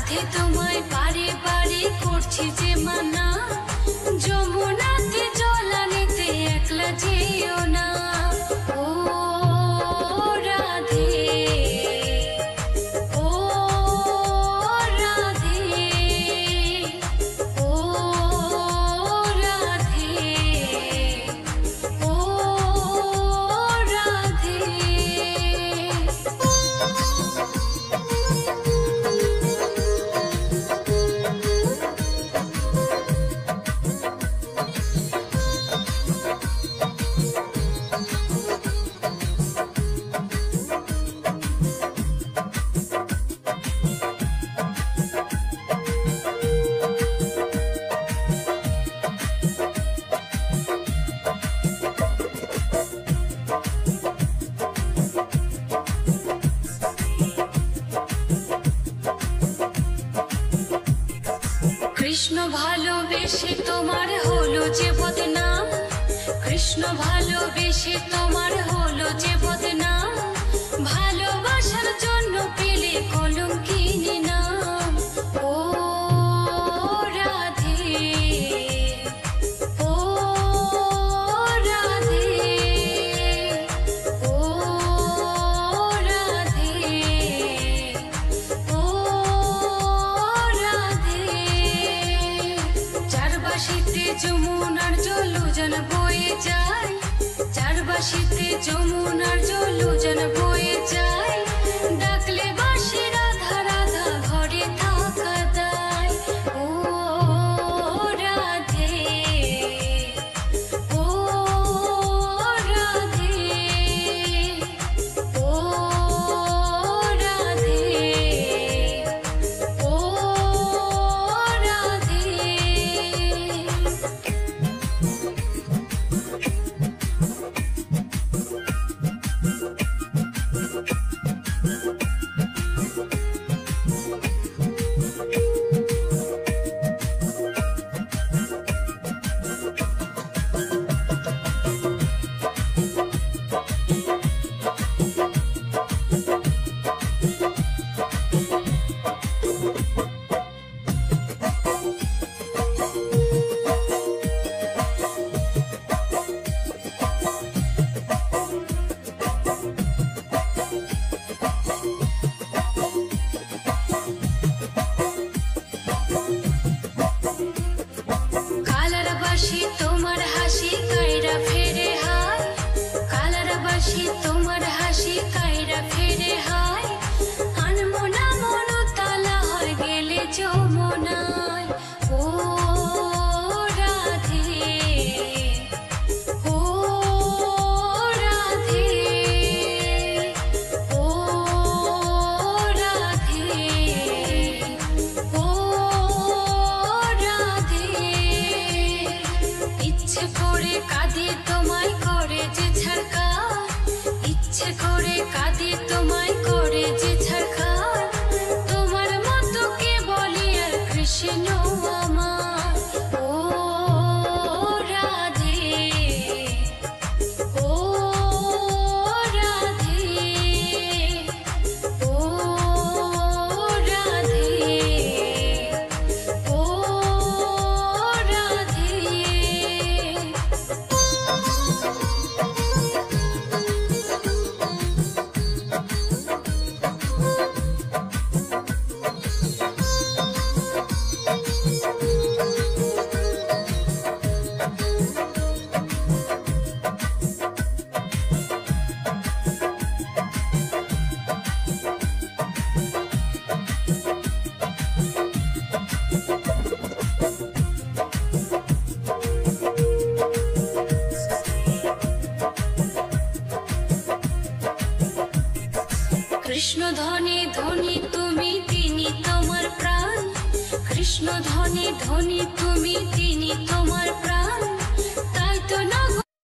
রাধে তোমায় বারে বারে করছি যে মানা, যমুনাতে জল আনিতে একলা যেও না। ও রাধে, ও রাধে, ও রাধে, ও রাধে। কৃষ্ণ ভালোবেসে তোমার হলো যে বদনাম, কৃষ্ণ ভালোবেসে তোমার হলো যে বদনাম, ভালোবাসার জন্য পেলে কলঙ্কিনী নাম। ও রাধে, ও রাধে, ও রাধে, ও রাধে। চারবাসিতে যমুনার জল যেন বয়ে যায়, চারবাসিতে যমুনার জল যেন বয়ে যায়, ডাকলে বাঁশি রাধা রাধা ঘরে থাকা দায়। ও রাধে, ও রাধে, ও রাধে, ও রাধে। কালারবাসী তোমার হাসি কায়রা ফেরে হায়, কালারবাসী তোমার হাসি কায়রা ফেরে হায়, আনমনা মন তালা হয় গেলে যমুনায়। ও রাধে, ও রাধে, ও রাধে, ও রাধে। ইচ্ছে করে কাঁদি তোমায় করে যে ছাড়কার, ইচ্ছে করে কাঁদি তোমায় করে যে ছাড়কার, তোমার মতো কে বলি আর কৃষ্ণ আমার। ও রাধে, ও রাধে, ও রাধে, ও রাধে। কৃষ্ণ ধনে ধনী তুমি তিনি তোমার প্রাণ, কৃষ্ণ ধনে ধনী তুমি তিনি তোমার প্রাণ।